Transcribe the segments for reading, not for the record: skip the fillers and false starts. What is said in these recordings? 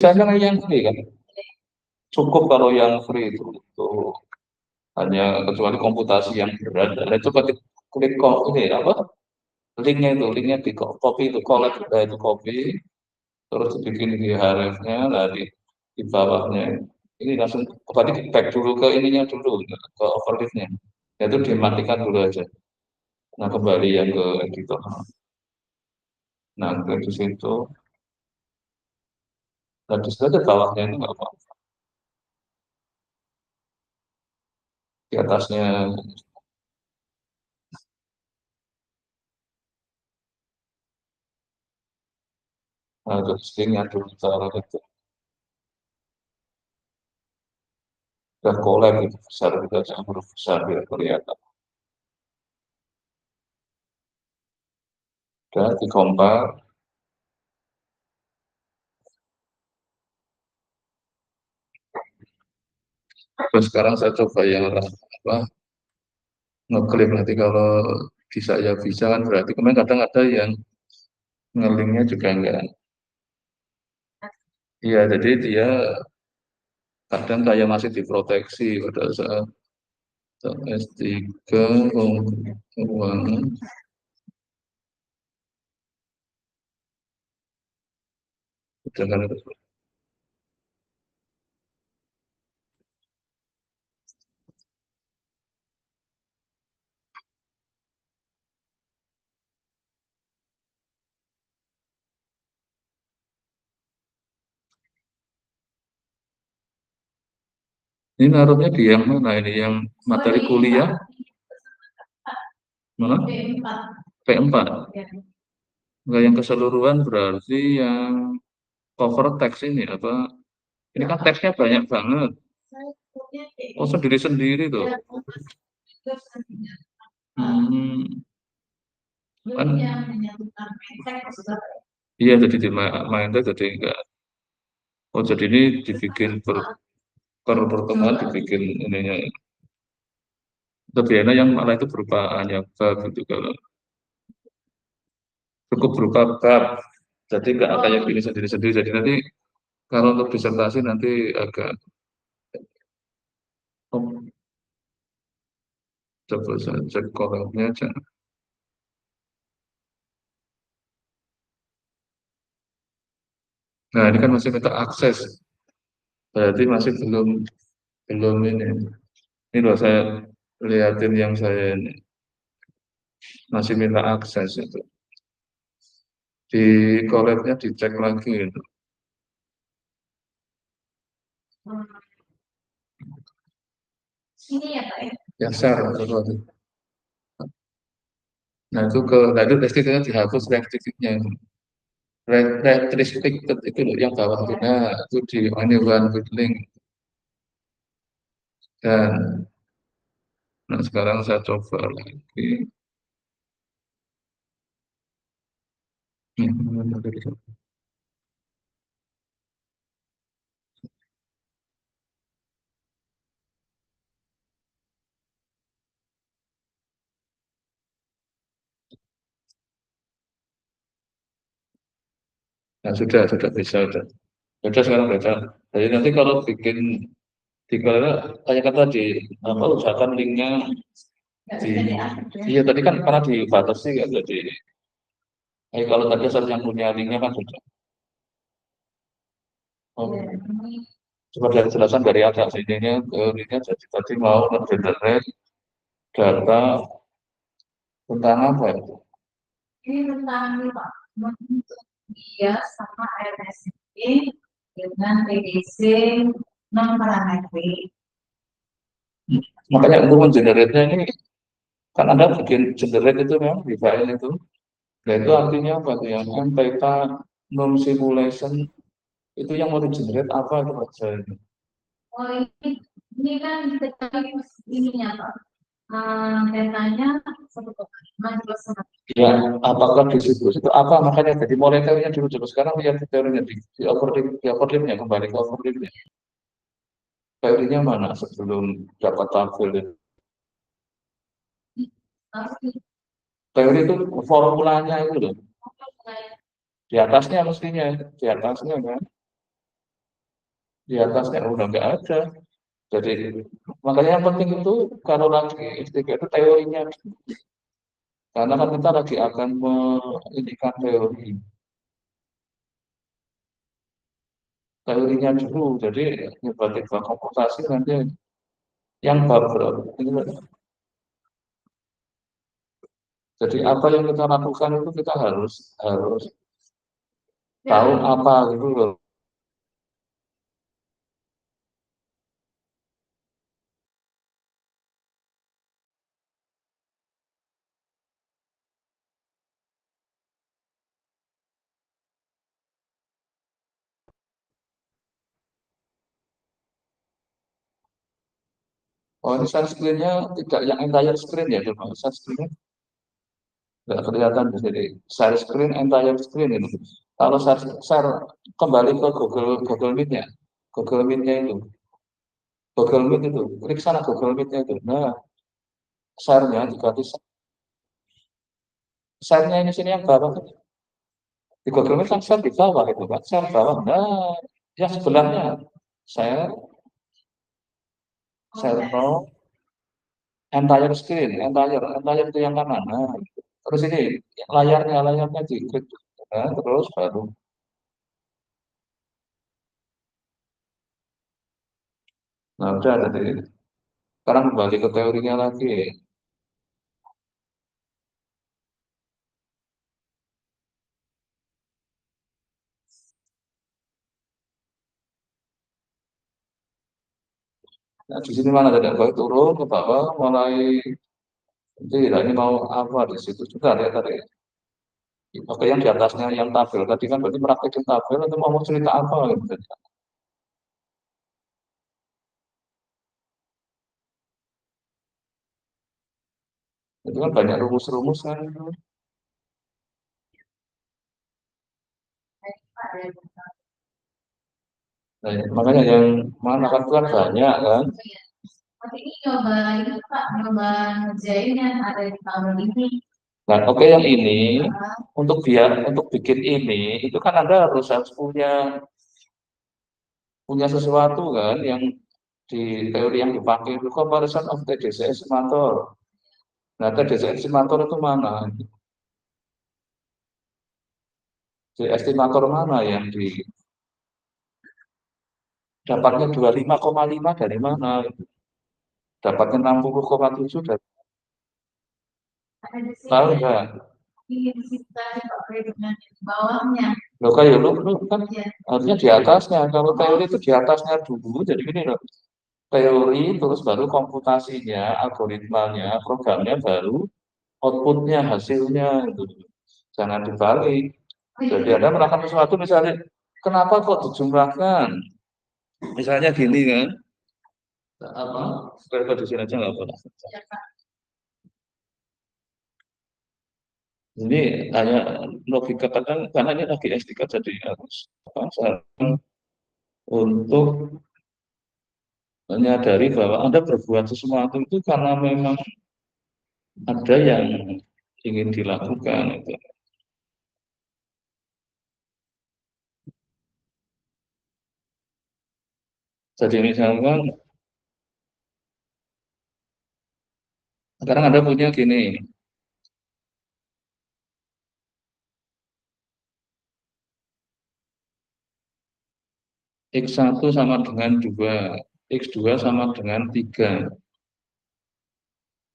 Biasanya yang free kan, cukup kalau yang free itu hanya kecuali komputasi yang berat, dan itu ketik klik kok ini apa, linknya di copy itu collect itu copy, terus dibikin di href-nya, nah di bawahnya ini langsung berarti back dulu ke ininya dulu, ke overleaf-nya. Itu dimatikan dulu aja. Nah, kembali yang ke editor. Nah, di situ, nah di situ ada bawahnya itu nggak apa, di atasnya. Nah, terus linknya dulu taruh itu. Dan collab itu besar, kita jangan huruf besar biar kelihatan. Dan dikompar. Terus sekarang saya coba yang apa, ngeklaim nanti kalau bisa ya bisa kan, berarti kemarin kadang ada yang ngelinknya juga enggak. Iya, jadi dia kadang kayak masih diproteksi pada saat S3 keuangan. Dengan ini naruhnya di yang mana ini, yang materi kuliah mana? P4. Enggak, yang keseluruhan berarti yang cover teks ini apa? Ini kan teksnya banyak banget. Oh, sendiri-sendiri tuh. Hmm, kan iya, jadi di main tuh jadi enggak. Oh, jadi ini dibikin per pertemuan dibikin ininya. Lebih enak yang malah itu berupa hanya bab gitu, kalau cukup berupa bab. Jadi nggak kayak gini sendiri-sendiri. Jadi nanti kalau untuk disertasi nanti agak, oh, coba saya cek koraknya aja. Nah, ini kan masih minta akses. Berarti masih belum belum ini. Ini loh saya liatin yang saya ini masih minta akses itu. Di koreknya dicek lagi itu. Ini ya Pak ya? Ya, share. Nah, itu ke, nah itu restriktifnya dihapus, restriktifnya. Restricted itu loh yang bawah itu. Nah, itu di only one with link. Dan nah, sekarang saya coba lagi. Nah, sudah bisa, sudah. Sudah sekarang sudah. Jadi nanti kalau bikin di kayak kata tadi, apa, usahakan linknya di, iya tadi kan karena dibatasi kan, jadi kalau tadi saya yang punya linknya kan sudah. Oh, coba dari penjelasan dari agak sininya ke linknya, jadi tadi mau generate data tentang apa itu? Ini tentang Pak, dia sama RSD dengan PDC non parametrik. Makanya untuk mengenerate-nya ini kan Anda bikin generate itu memang di file itu. Nah, itu artinya apa tuh, yang theta non simulation itu yang mau di generate apa itu aja ini. Oh, ini kan diketahui ininya Pak. Datanya 1,5 plus 1. Ya, apakah distribusi itu apa, makanya jadi mulai teorinya dulu dulu, sekarang lihat teorinya di overlay-nya, kembali ke overlay-nya. Teorinya mana sebelum dapat tampil ini? Teori itu formulanya itu loh. Di atasnya mestinya, di atasnya kan. di atasnya udah nggak ada. Jadi makanya yang penting itu kalau lagi S3 itu teorinya, karena kan kita lagi akan mengindikan teorinya dulu. Jadi tiba-tiba komputasi nanti yang bubble. Jadi apa yang kita lakukan itu kita harus harus tahu apa gitu loh. Oh ini share screen-nya tidak yang entire screen ya, cuma share screen nggak kelihatan di sini. Share screen, entire screen itu. Kalau share kembali ke Google Meet-nya, Google Meet-nya itu, Google Meet itu, klik sana Google Meet-nya itu. Nah, share-nya diganti share-nya ini sini yang bawah. Di Google Meet kan share di bawah itu kan, share bawah. Nah, yang sebelahnya share, share no, entire itu yang kanan. Nah, terus ini layarnya diklik, nah, terus baru. Nah, udah tadi. Sekarang kembali ke teorinya lagi. Nah, di sini mana tadi? Baik turun ke bawah, mulai nanti lah ini mau apa di situ juga ya tadi. Oke, yang di atasnya yang tabel tadi kan berarti meraktekin tabel atau mau cerita apa gitu. Itu kan banyak rumus-rumus kan. Nah, makanya yang mana kan itu kan banyak kan. Tapi ini coba itu Pak, coba ngerjain yang ada di tahun ini. Nah, oke yang ini untuk bikin ini itu kan Anda harus punya sesuatu kan yang di teori yang dipakai itu comparison of TDC estimator. Nah, TDC estimator itu mana? Di estimator mana yang dapatnya 25,5 dari mana? Dapatnya 60,7 dari tahu nggak? Loh kayak lu kan harusnya di atasnya. Kalau teori itu di atasnya dulu. Jadi gini loh. Teori terus baru komputasinya, algoritmanya, programnya baru outputnya, hasilnya itu. Jangan dibalik. Jadi Anda melakukan sesuatu misalnya, kenapa kok dijumlahkan? Misalnya gini kan, apa? Kalau di sini aja nggak apa. Ini hanya logika kadang karena ini lagi S3 jadi harus apa, untuk menyadari bahwa Anda berbuat sesuatu itu karena memang ada yang ingin dilakukan itu. Jadi misalkan sekarang Anda punya gini, X1 sama dengan 2, X2 sama dengan 3.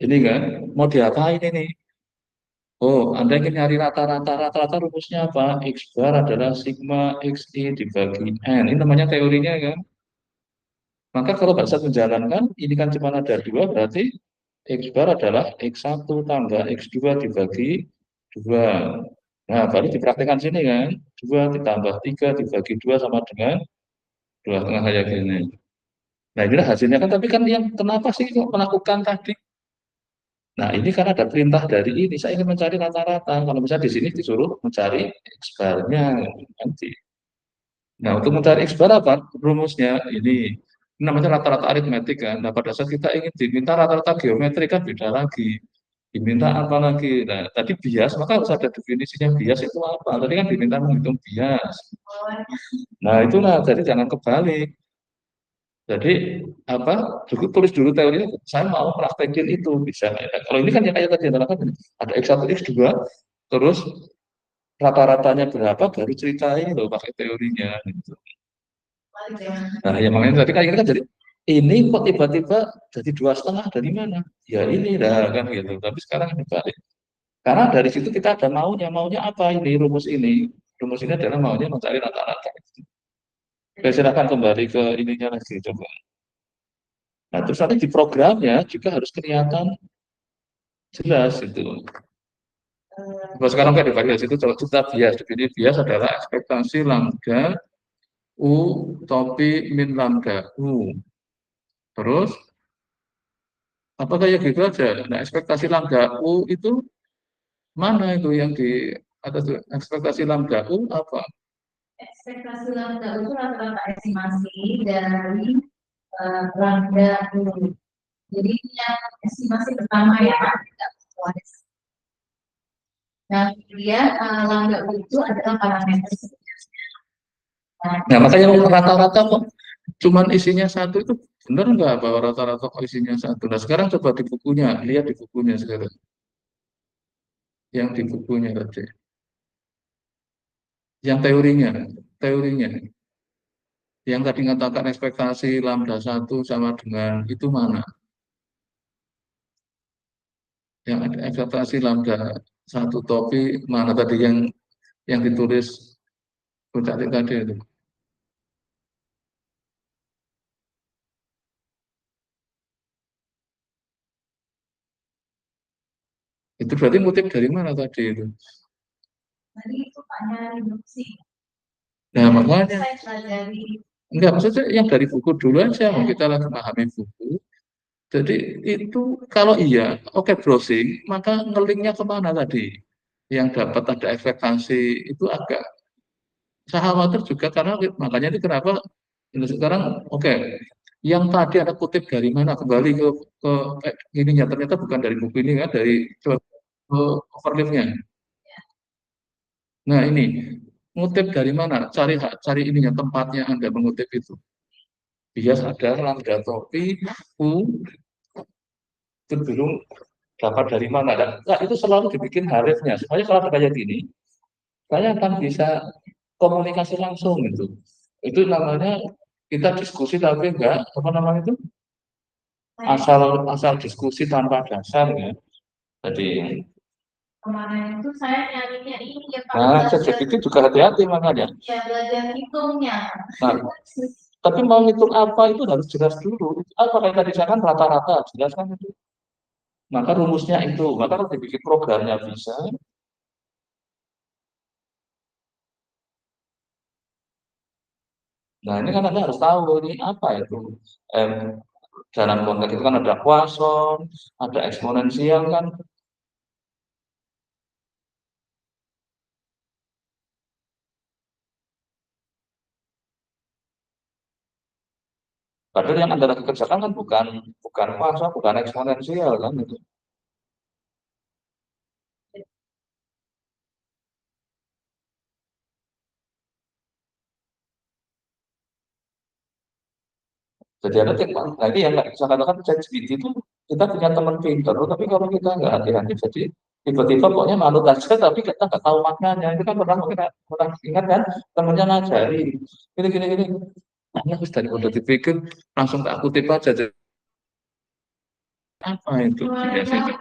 Ini kan mau diapain ini? Oh, Anda ingin nyari rata-rata. Rata-rata rumusnya apa? X bar adalah sigma XI dibagi N. Ini namanya teorinya kan. Maka kalau Pak Ustadz menjalankan, ini kan cuma ada dua, berarti X bar adalah X1 tambah X2 dibagi 2. Nah, baru dipraktekkan sini kan. 2 ditambah 3 dibagi 2 sama dengan 2,5 kayak gini. Nah, inilah hasilnya kan. Tapi kan yang kenapa sih kok melakukan tadi? Nah, ini karena ada perintah dari ini. Saya ingin mencari rata-rata. Kalau misalnya di sini disuruh mencari X bar-nya nanti. Nah, untuk mencari X bar apa? Rumusnya ini namanya rata-rata aritmetik kan. Nah, pada saat kita ingin diminta rata-rata geometri kan beda lagi. Diminta apa lagi? Nah, tadi bias, maka harus ada definisinya bias itu apa? Tadi kan diminta menghitung bias. Nah, itulah. Jadi jangan kebalik. Jadi juga tulis dulu teorinya, saya mau praktekin itu bisa. Kalau ini kan yang kayak tadi kan ada X1, X2, terus rata-ratanya berapa, baru ceritain loh pakai teorinya. Gitu. Nah, yang makanya tadi kayak ini kan jadi ini kok tiba-tiba jadi 2,5 dari mana? Ya ini dah kan gitu. Tapi sekarang ini balik. Karena dari situ kita ada maunya apa ini rumus ini. Rumus ini adalah maunya mencari rata-rata. Oke, silakan kembali ke ininya lagi coba. Nah, terus nanti di programnya juga harus kelihatan jelas itu. Kalau sekarang kayak di variasi itu kalau kita bias, jadi bias adalah ekspektasi lambda U topi min lambda U. Terus apa kayak gitu aja. Nah, ekspektasi lambda U itu mana itu yang di atas itu? Ekspektasi lambda U apa? Ekspektasi lambda U itu rata-rata estimasi dari lambda U. Jadi yang estimasi pertama ya, nah kemudian lambda U itu adalah parameter sebenarnya. Nah, makanya rata-rata kok cuman isinya satu itu benar nggak bahwa rata-rata kok isinya satu? Nah, sekarang coba di bukunya, lihat di bukunya sekarang. Yang di bukunya tadi. Yang teorinya. Yang tadi mengatakan ekspektasi lambda satu sama dengan itu mana? Yang ada ekspektasi lambda satu topi mana tadi yang ditulis Bucati tadi itu. Itu berarti motif dari mana tadi itu? Tadi itu hanya induksi. Nah, makanya Saya pelajari. enggak, maksudnya yang dari buku dulu aja, mau kita lagi memahami buku. Jadi itu kalau iya, oke browsing, maka ngelinknya kemana tadi? Yang dapat ada ekspektasi itu agak saya khawatir juga karena makanya ini kenapa ini sekarang oke, yang tadi ada kutip dari mana kembali ke ininya ternyata bukan dari buku ini kan dari ke overleaf-nya. Nah ini ngutip dari mana? Cari ininya tempatnya Anda mengutip itu. Bias ada lambda topi U cenderung dapat dari mana? Nah, itu selalu dibikin harifnya supaya kalau ada kayak gini, saya akan bisa komunikasi langsung gitu. Itu namanya kita diskusi tapi enggak apa namanya itu asal asal diskusi tanpa dasar ya. Jadi Kemarin itu saya nyarinya ini ya Pak. nah, saya pikir juga hati-hati makanya. Ya belajar hitungnya. Nah, tapi mau ngitung apa itu harus jelas dulu. Apa kayak tadi saya kan rata-rata jelas kan itu. Maka rumusnya itu, maka kalau dibikin programnya bisa. Nah ini kan Anda harus tahu ini apa itu. Em, dalam konteks itu kan ada Poisson, ada eksponensial kan. Padahal yang Anda lagi kerjakan kan bukan bukan Poisson, bukan eksponensial kan itu. Jadi ada teknik, nah ini yang nggak bisa katakan ChatGPT itu kita punya teman pintar, tapi kalau kita nggak hati-hati, jadi tiba-tiba pokoknya manut aja, tapi kita nggak tahu maknanya. Itu kan kita pernah ingat kan, temannya ngajari, gini, nah, harus dari udah dipikir, langsung tak kutip aja, jadi, apa itu biasanya?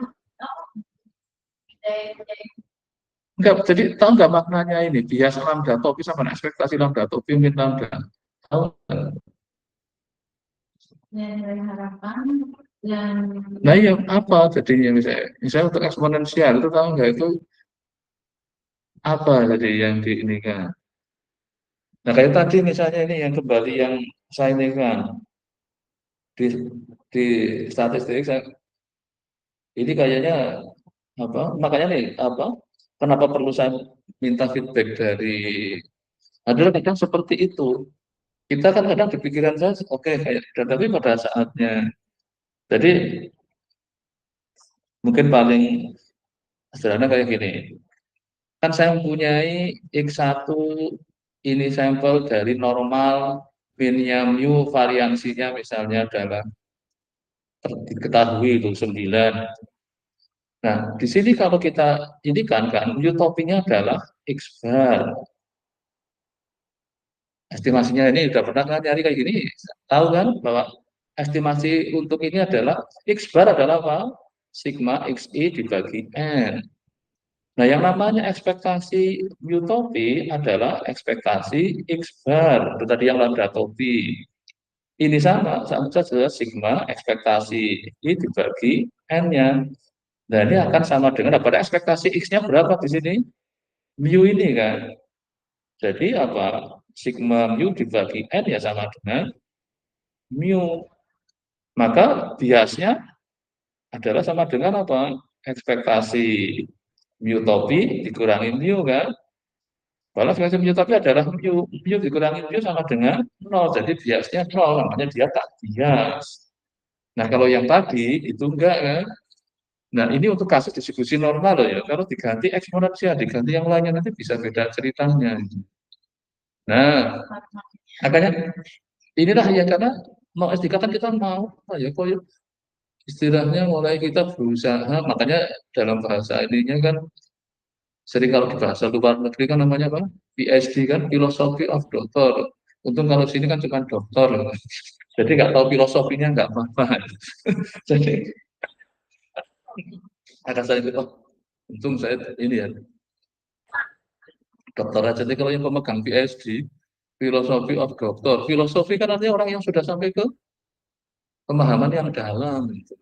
Enggak, jadi tahu nggak maknanya ini, bias lambda topi sama ekspektasi lambda topi min lambda. Tahu nggak? Yang dari harapan yang Nah, iya apa jadinya misalnya untuk eksponensial itu tahu nggak itu apa tadi yang di ini kan? Nah, kayak tadi misalnya ini yang kembali yang saya ini kan di di statistik ini kayaknya makanya nih kenapa perlu saya minta feedback dari adalah kadang seperti itu. Kita kan kadang di pikiran saya oke kayak dan tapi pada saatnya jadi mungkin paling sederhana kayak gini. Kan saya mempunyai X1 ini sampel dari normal minnya mu variansinya misalnya adalah diketahui itu 9. Nah, di sini kalau kita ini kan mu topinya adalah X bar. Estimasinya ini udah pernah kan nyari kayak gini, tahu kan bahwa estimasi untuk ini adalah X bar adalah apa? Sigma XI dibagi N. Nah, yang namanya ekspektasi mu topi adalah ekspektasi X bar, itu tadi yang lambda topi. Ini sama saja sigma ekspektasi I dibagi N-nya. Nah, ini akan sama dengan pada ekspektasi X-nya berapa di sini? Mu ini kan. Jadi apa? Sigma mu dibagi N ya sama dengan mu. Maka biasnya adalah sama dengan apa? Ekspektasi mu topi dikurangi mu kan. Kalau ekspektasi mu topi adalah mu dikurangi mu sama dengan 0. Jadi biasnya 0, namanya dia tak bias. Nah, kalau yang tadi itu enggak kan. Nah, ini untuk kasus distribusi normal loh ya. Kalau diganti eksponensial, diganti yang lainnya nanti bisa beda ceritanya. Nah, makanya inilah ya karena mau S3 kan kita mau ya kok ya istilahnya mulai kita berusaha, makanya dalam bahasa ininya kan sering kalau di bahasa luar negeri kan namanya apa? PhD kan, Philosophy of Doctor. Untung kalau sini kan cuma dokter. Jadi nggak tahu filosofinya nggak apa-apa. Jadi ada saya itu, oh, untung saya ini ya dokter aja. Jadi kalau yang pemegang PhD, Philosophy of Doctor. Filosofi kan artinya orang yang sudah sampai ke pemahaman yang dalam. Gitu.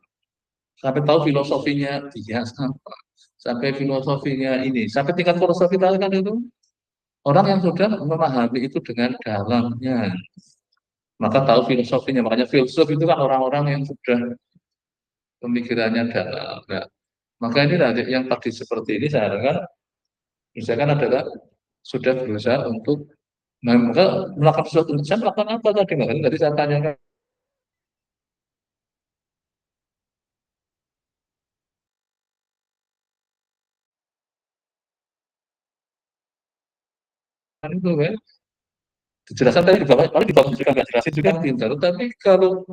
Sampai tahu filosofinya dia apa. Sampai filosofinya ini. Sampai tingkat filosofi tadi kan itu. Orang yang sudah memahami itu dengan dalamnya. Maka tahu filosofinya. Makanya filsuf itu kan orang-orang yang sudah pemikirannya dalam. Nah, maka ini yang tadi seperti ini saya harapkan misalkan adalah sudah berusaha untuk melakukan sesuatu. Saya melakukan apa tadi? Makanya tadi saya tanyakan itu kan. Dijelasan tadi di bawah, paling di bawah juga nggak jelasin juga pintar. Tapi kalau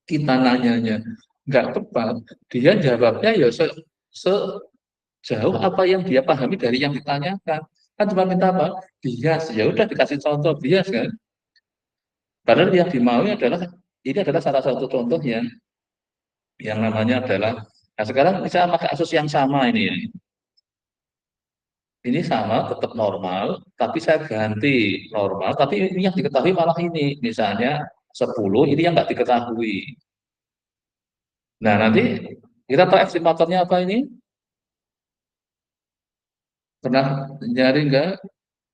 kita nanyanya nggak tepat, dia jawabnya ya sejauh apa yang dia pahami dari yang ditanyakan. Kan cuma minta apa? Bias. Ya udah dikasih contoh bias kan. Padahal yang dimau adalah ini adalah salah satu contoh yang namanya adalah. Nah sekarang bisa pakai kasus yang sama ini ya. Ini sama, tetap normal, tapi saya ganti normal, tapi ini yang diketahui malah ini, misalnya 10, ini yang nggak diketahui. Nah, nanti kita tahu estimatornya apa ini? Pernah nyari nggak?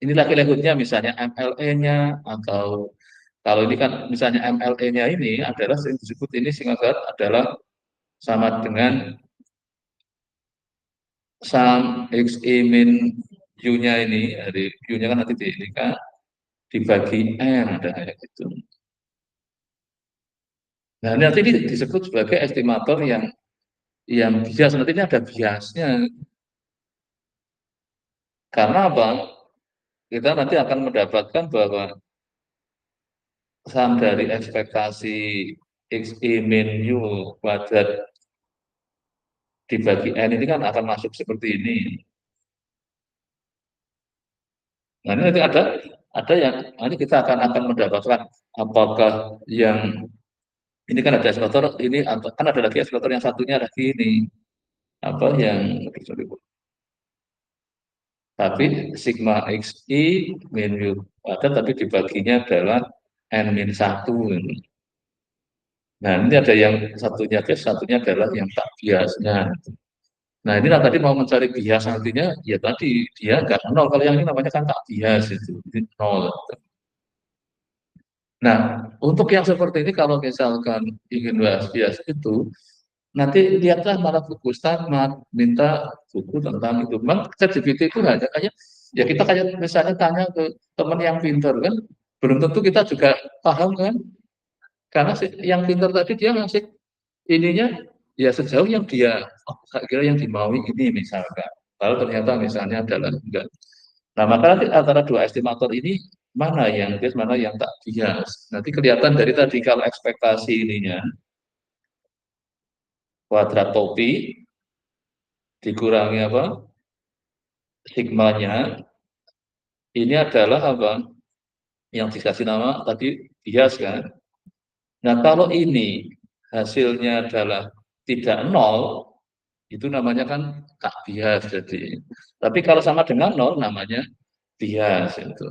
Ini likelihood-nya misalnya MLE-nya, atau kalau ini kan misalnya MLE-nya ini adalah yang disebut ini singkat adalah sama dengan sum XI min U-nya ini, dari U-nya kan nanti di ini kan dibagi N, ada kayak gitu. Nah, nanti ini disebut sebagai estimator yang bias. Nanti ini ada biasnya. Karena apa? Kita nanti akan mendapatkan bahwa sum dari ekspektasi XI min U kuadrat dibagi N ini kan akan masuk seperti ini. Nah, ini nanti ada yang nanti kita akan mendapatkan apakah yang ini kan ada estimator ini kan ada lagi estimator yang satunya lagi ini apa yang tapi sigma xi min u ada tapi dibaginya adalah n min 1. Nah, ini ada yang satunya bias, satunya adalah yang tak biasnya. Nah, inilah tadi mau mencari bias nantinya, ya tadi dia nggak nol. Kalau yang ini namanya kan tak bias itu, ini nol. Nah, untuk yang seperti ini kalau misalkan ingin bahas bias itu, nanti lihatlah malah buku Starmat, minta buku tentang itu. Memang ChatGPT itu hanya kayak ya kita kayak misalnya tanya ke teman yang pintar kan, belum tentu kita juga paham kan, karena yang pintar tadi dia ngasih ininya ya sejauh yang dia oh, saya kira yang dimaui ini misalkan. Lalu ternyata misalnya adalah enggak. Nah, maka nanti antara dua estimator ini mana yang bias, mana yang tak bias. Nanti kelihatan dari tadi kalau ekspektasi ininya, kuadrat topi dikurangi apa? Sigmanya, ini adalah apa? Yang dikasih nama tadi bias kan. Nah kalau ini hasilnya adalah tidak nol, itu namanya kan tak bias. Jadi, tapi kalau sama dengan nol namanya bias itu.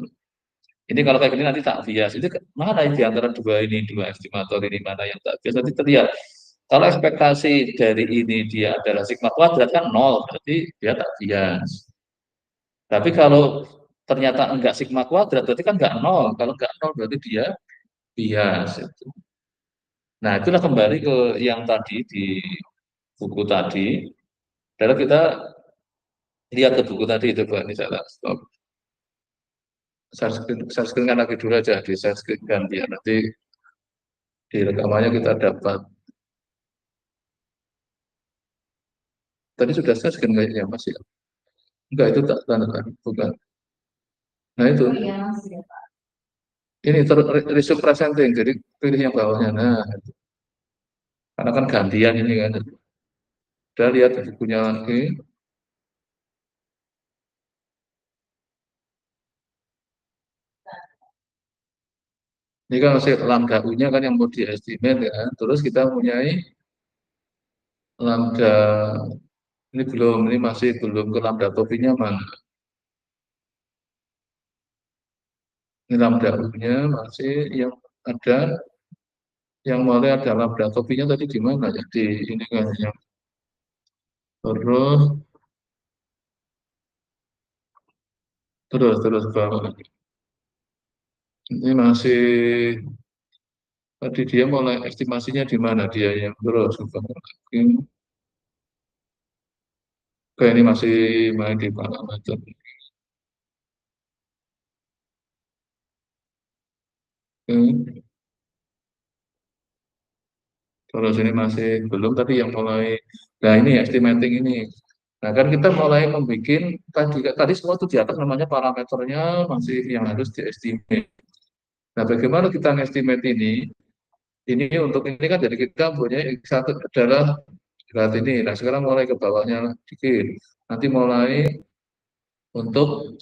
Ini kalau kayak gini nanti tak bias. Itu mana yang diantara dua ini, dua estimator ini mana yang tak bias? Nanti terlihat. Kalau ekspektasi dari ini dia adalah sigma kuadrat kan nol, berarti dia tak bias. Tapi kalau ternyata enggak sigma kuadrat, berarti kan enggak nol. Kalau enggak nol berarti dia bias. Itu. Nah, itulah kembali ke yang tadi di buku tadi. Adalah kita lihat ke buku tadi itu Pak, ini salah stop. Share screen kan lagi dulu aja, di share screen kan biar nanti di rekamannya kita dapat. Tadi sudah share screen kayaknya Mas ya? Enggak, itu tak tanda kan, bukan. Nah itu, Oh iya, masih ya, Pak. ini resume presenting, jadi pilih yang bawahnya. Nah, karena kan gantian ini kan. Udah lihat di bukunya lagi. Ini kan masih lambda U-nya kan yang mau diestimate ya. Terus kita punya lambda, ini belum, ini masih belum ke lambda topinya mana. Ini lambda U-nya masih yang ada, yang mulai ada lambda topinya tadi gimana. Jadi ini kan yang terus, terus bawah. Ini masih, tadi dia mulai estimasinya di mana dia yang terus. Oke, ini masih main di parameter. Oke. Terus ini masih belum tadi yang mulai, nah ini estimating ini. Nah kan kita mulai membuat tadi semua itu di atas namanya parameternya masih yang harus diestimate. Nah bagaimana kita ngestimate ini? Ini untuk ini kan jadi kita punya satu adalah berat ini. Nah sekarang mulai ke bawahnya dikit. Nanti mulai untuk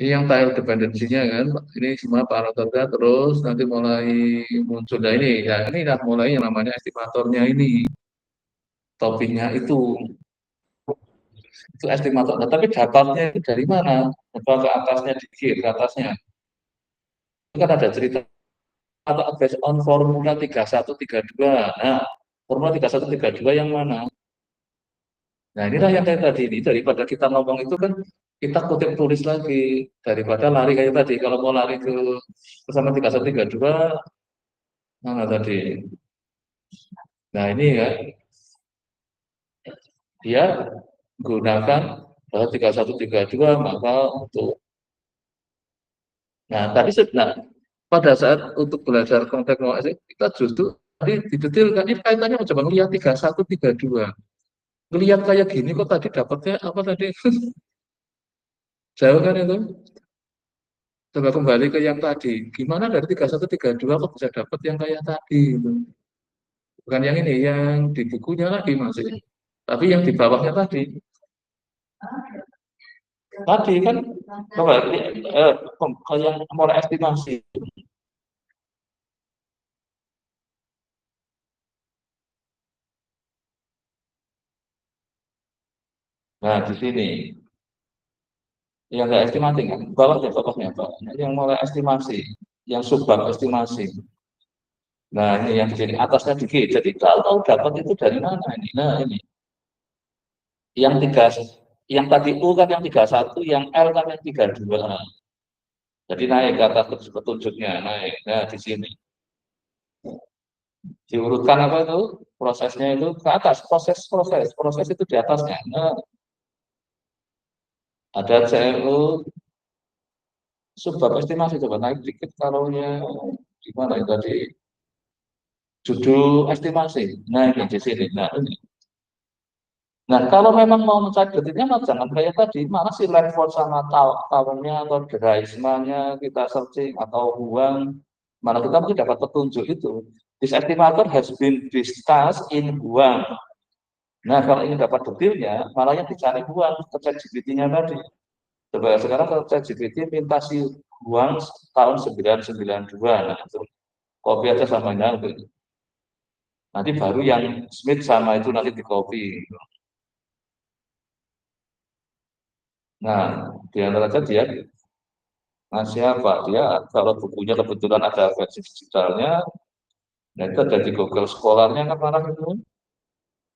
ini yang tile dependensinya kan, ini semua parameternya terus nanti mulai muncul. Nah ini, ya ini lah mulai yang namanya estimatornya ini, topinya itu estimator. Nah, tapi dapatnya itu dari mana? Coba ke atasnya dikit, ke atasnya. Itu kan ada cerita atau based on formula 3132. Nah, formula 3132 yang mana? Nah, inilah yang kayak tadi ini. Daripada kita ngomong itu kan, kita kutip tulis lagi. Daripada lari kayak tadi. Kalau mau lari ke bersama 3132, mana tadi? Nah, ini ya, dia gunakan 3132, maka untuk nah tadi nah, pada saat untuk belajar konteks teknologi kita justru tadi didetailkan ini kaitannya coba ngelihat 3132 ngelihat kayak gini kok tadi dapatnya apa tadi jauh kan itu coba kembali ke yang tadi gimana dari 3132 kok bisa dapat yang kayak tadi itu bukan yang ini yang di bukunya lagi masih tapi yang di bawahnya tadi kan coba yang mulai estimasi. Nah di sini yang nggak estimasi kan bawahnya yang mulai estimasi yang subbab estimasi. Nah ini yang di sini atasnya dikit jadi kalau dapat itu dari mana ini nah ini yang tiga yang tadi U kan yang 31 yang L kan yang 32 jadi naik ke atas terus petunjuknya naik nah di sini diurutkan apa itu prosesnya itu ke atas proses itu di atasnya nah, ada CLU subbab estimasi coba naik dikit kalau gimana itu tadi judul estimasi. Nah, ini di sini. Nah, ini. Nah, kalau memang mau mencari detiknya, mah jangan kayak tadi, mana sih level sama tahunnya atau deraismanya kita searching atau uang, mana kita mungkin dapat petunjuk itu. This estimator has been discussed in uang. Nah, kalau ingin dapat detailnya, malah yang dicari uang ke ChatGPT-nya tadi. Coba sekarang ke ChatGPT minta si uang tahun 992, nah itu copy aja samanya gitu. Nanti baru yang Smith sama itu nanti di copy. Nah, di antara saja dia ngasih apa? Dia kalau bukunya kebetulan ada versi digitalnya, nah itu ada di Google Scholar-nya kan mana itu.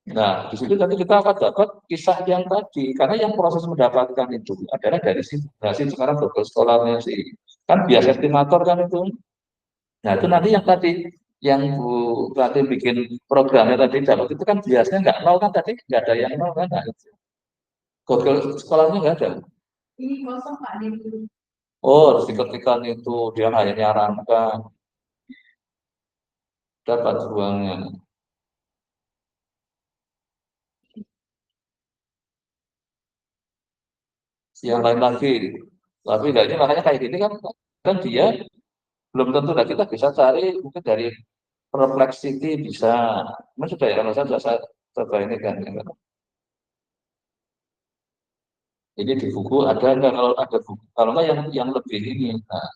Nah, di situ nanti kita akan dapat kisah yang tadi, karena yang proses mendapatkan itu adalah dari situ. Nah, sih sekarang Google Scholar-nya sih, kan biasa estimator kan itu. Nah, itu nanti yang tadi, yang Bu Rati bikin programnya tadi dapat itu kan biasanya nggak nol kan tadi, nggak ada yang nol kan. Nah, itu. Google Scholar-nya nggak ada. Ini kosong Pak di dulu. Oh, harus diketikkan itu, dia hanya nyarankan, dapat uangnya. Yang lain lagi. Tapi nah ini makanya kayak gini kan, kan dia belum tentu lah kita bisa cari mungkin dari perplexity bisa. Mas sudah ya kalau saya coba ini kan. Ya, kan? Ini di buku ada enggak kalau ada buku kalau enggak yang lebih ini. Nah,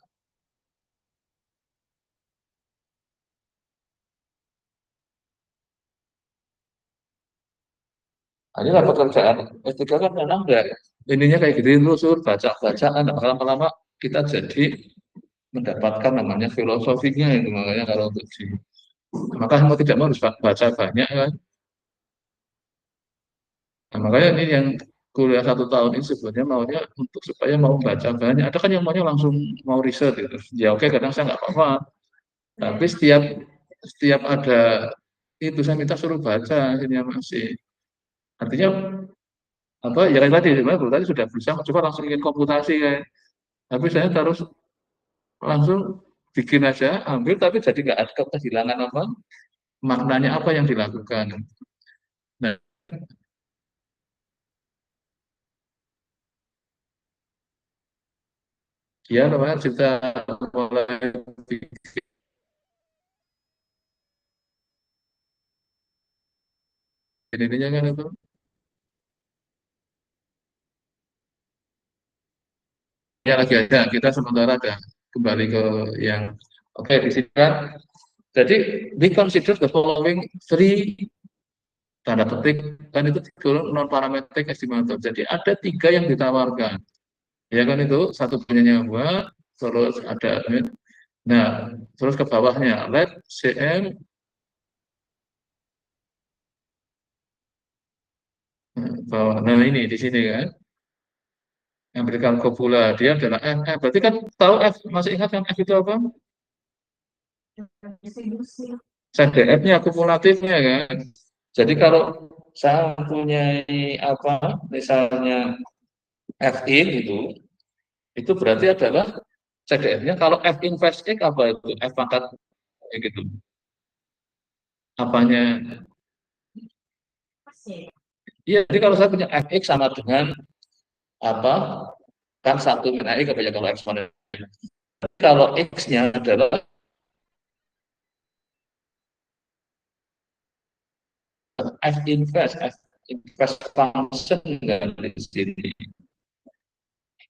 ini lah pekerjaan S3 kan memang enggak ininya kayak gitu terus baca-bacaan lama-lama kita jadi mendapatkan namanya filosofinya itu makanya kalau untuk di maka mau tidak mau harus baca banyak kan. Nah, makanya ini yang kuliah 1 tahun ini sebenarnya maunya untuk supaya mau baca banyak. Ada kan yang maunya langsung mau riset gitu. Ya oke, kadang saya nggak apa-apa. Tapi setiap ada itu saya minta suruh baca akhirnya masih. Artinya apa? Ya kayak tadi sebenarnya tadi sudah bisa coba langsung ingin komputasi kan. Tapi saya harus langsung bikin aja, ambil tapi jadi nggak ada kehilangan apa maknanya apa yang dilakukan. Nah, dia namanya cerita mulai bikin ininya kan itu. Ya lagi aja kita sementara ada kembali ke yang oke di sini kan. Jadi we consider the following three tanda petik kan itu non parametric estimator. Jadi ada 3 yang ditawarkan. Ya kan itu satu punya nyawa, terus ada nah terus ke bawahnya let CM bawah. Nah ini di sini kan yang berikan kopula dia adalah F. Berarti kan tahu F masih ingat kan F itu apa? Distribusi. CDF-nya akumulatifnya kan. Jadi kalau saya mempunyai apa, misalnya FI itu berarti adalah CDF-nya. Kalau F inverse X apa itu? F pangkat gitu. Apanya? Iya, jadi kalau saya punya Fx sama dengan apa? Kan satu min AI kebanyakan kalau eksponen. Kalau X-nya adalah F inverse function kan di sini.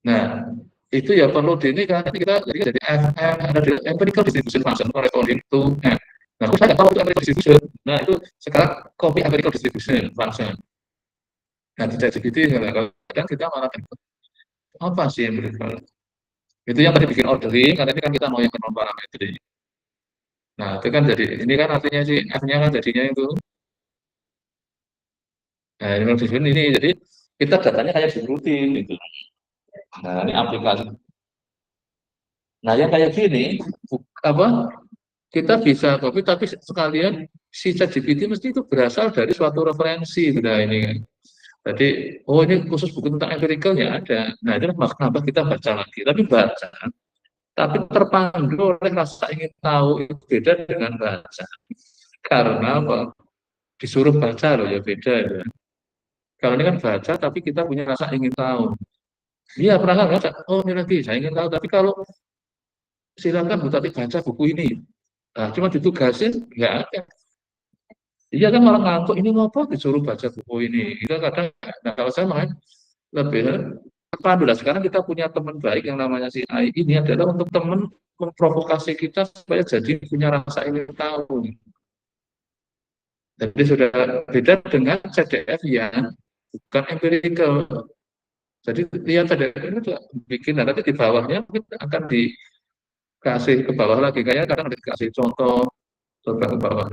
Nah, itu ya perlu di ini kan kita jadi FM ada di empirical distribution function corresponding to F. Nah, aku saya tahu itu empirical distribution. Nah, itu sekarang copy empirical distribution function. Nah, di ChatGPT kadang kita malah apa sih empirical? Itu yang tadi bikin ordering, karena ini kan kita mau yang non parametrik. Nah, itu kan jadi ini kan artinya sih F-nya kan jadinya itu. Nah, ini jadi kita datanya kayak di rutin gitu. Nah, ini aplikasi. Nah, yang kayak gini apa kita bisa copy tapi sekalian si ChatGPT mesti itu berasal dari suatu referensi benda ini kan. Jadi, oh ini khusus buku tentang empirical ya ada. Nah, itu kenapa kita baca lagi. Tapi baca, tapi terpandu oleh rasa ingin tahu itu beda dengan baca. Karena apa? Disuruh baca loh ya beda ya. Kalau ini kan baca, tapi kita punya rasa ingin tahu. Iya, pernah nggak baca? Oh, ini lagi, saya ingin tahu. Tapi kalau silakan Bu Tati baca buku ini. Nah, cuma ditugasin, nggak ada. Iya kan malah ngantuk, ini mau apa disuruh baca buku ini. Kita kadang, nah kalau saya malah lebih pandu lah. Sekarang kita punya teman baik yang namanya si AI ini adalah untuk teman memprovokasi kita supaya jadi punya rasa ingin tahu. Jadi sudah beda dengan CDF yang bukan empirical. Jadi lihat CDF ini juga bikin, nah, nanti di bawahnya mungkin akan dikasih ke bawah lagi. Kayaknya kadang dikasih contoh coba ke bawah.